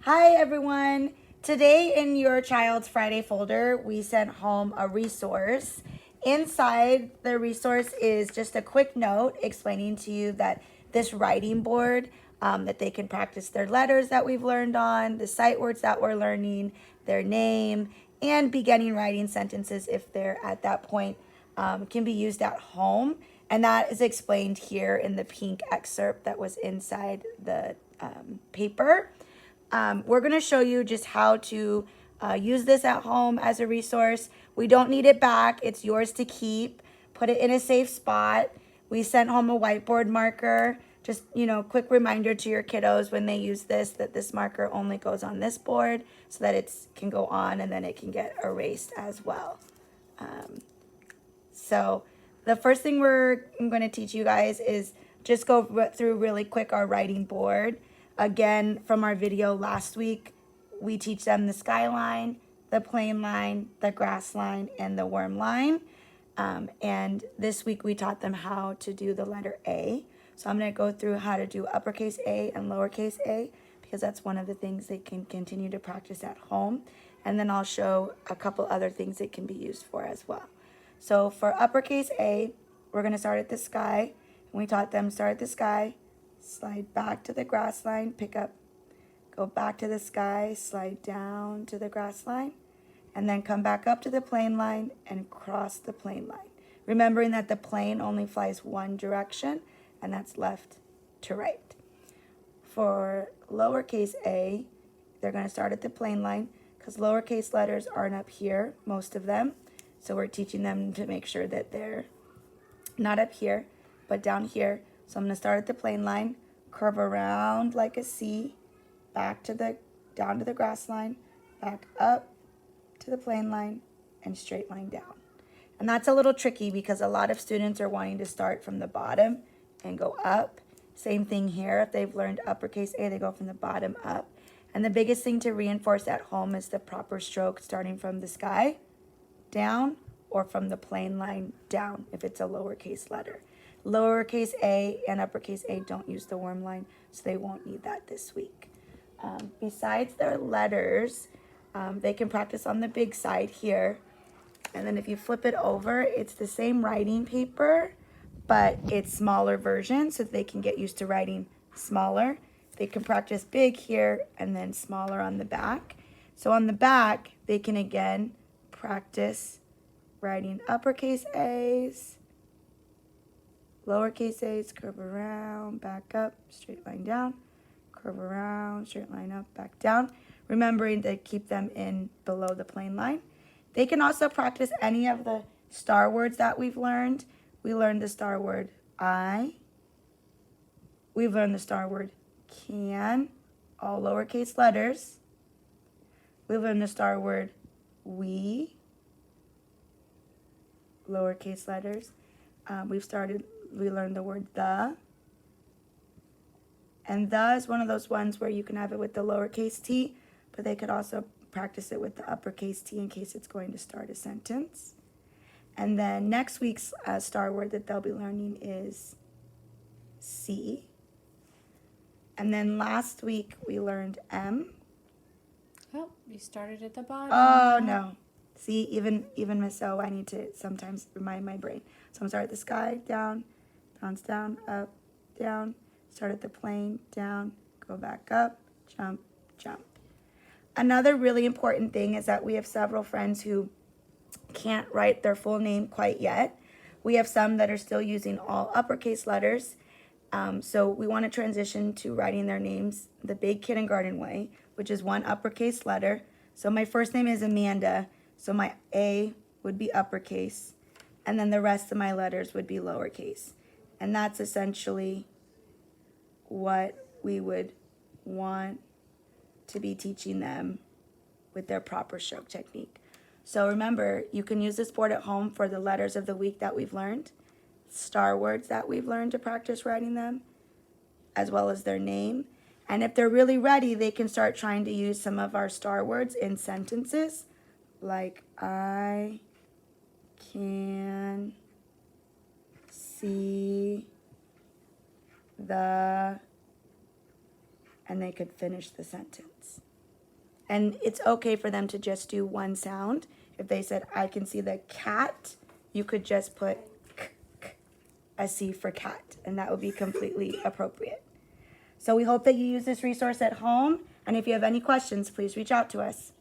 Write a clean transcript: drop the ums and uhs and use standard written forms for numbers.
Hi everyone! Today in your child's Friday folder, we sent home a resource. Inside the resource is just a quick note explaining to you that this writing board, that they can practice their letters that we've learned on, the sight words that we're learning, their name, and beginning writing sentences if they're at that point, can be used at home. And that is explained here in the pink excerpt that was inside the paper. We're going to show you just how to use this at home as a resource. We don't need it back. It's yours to keep. Put it in a safe spot. We sent home a whiteboard marker. Just, quick reminder to your kiddos when they use this that this marker only goes on this board so that it can go on and then it can get erased as well. So the first thing I'm going to teach you guys is just go through really quick our writing board. Again, from our video last week, we teach them the skyline, the plane line, the grass line, and the worm line. And this week we taught them how to do the letter A. So I'm going to go through how to do uppercase A and lowercase a because that's one of the things they can continue to practice at home. And then I'll show a couple other things it can be used for as well. So for uppercase A, we're going to start at the sky. And we taught them start at the sky, slide back to the grass line, pick up, go back to the sky, slide down to the grass line, and then come back up to the plane line and cross the plane line. Remembering that the plane only flies one direction, and that's left to right. For lowercase a, they're going to start at the plane line because lowercase letters aren't up here, most of them. So we're teaching them to make sure that they're not up here, but down here. So I'm going to start at the plane line, curve around like a C, back to down to the grass line, back up to the plane line, and straight line down. And that's a little tricky because a lot of students are wanting to start from the bottom and go up. Same thing here. If they've learned uppercase A, they go from the bottom up. And the biggest thing to reinforce at home is the proper stroke starting from the sky down or from the plane line down if it's a lowercase letter. Lowercase a and uppercase A don't use the worm line, so they won't need that this week. Besides their letters, they can practice on the big side here. And then if you flip it over, it's the same writing paper, but it's smaller version so they can get used to writing smaller. They can practice big here and then smaller on the back. So on the back, they can again practice writing uppercase A's, lowercase a's, curve around, back up, straight line down, curve around, straight line up, back down, remembering to keep them in below the plane line. They can also practice any of the star words that we've learned. We learned the star word I. We've learned the star word can, all lowercase letters. We've learned the star word we, lowercase letters. We learned the word the. And the is one of those ones where you can have it with the lowercase t, but they could also practice it with the uppercase T in case it's going to start a sentence. And then next week's star word that they'll be learning is C. And then last week we learned M. Oh, you started at the bottom. Oh, no. See, even Miss O, I need to sometimes remind my brain. So I'm going to start at the sky, down, bounce down, up, down, start at the plane, down, go back up, jump, jump. Another really important thing is that we have several friends who can't write their full name quite yet. We have some that are still using all uppercase letters. So we want to transition to writing their names the big kindergarten way, which is one uppercase letter. So my first name is Amanda, so my A would be uppercase, and then the rest of my letters would be lowercase. And that's essentially what we would want to be teaching them with their proper stroke technique. So remember, you can use this board at home for the letters of the week that we've learned, star words that we've learned to practice writing them, as well as their name. And if they're really ready, they can start trying to use some of our star words in sentences, like I can see the, and they could finish the sentence. And it's okay for them to just do one sound. If they said, I can see the cat, you could just put a C for cat, and that would be completely appropriate. So we hope that you use this resource at home, and if you have any questions, please reach out to us.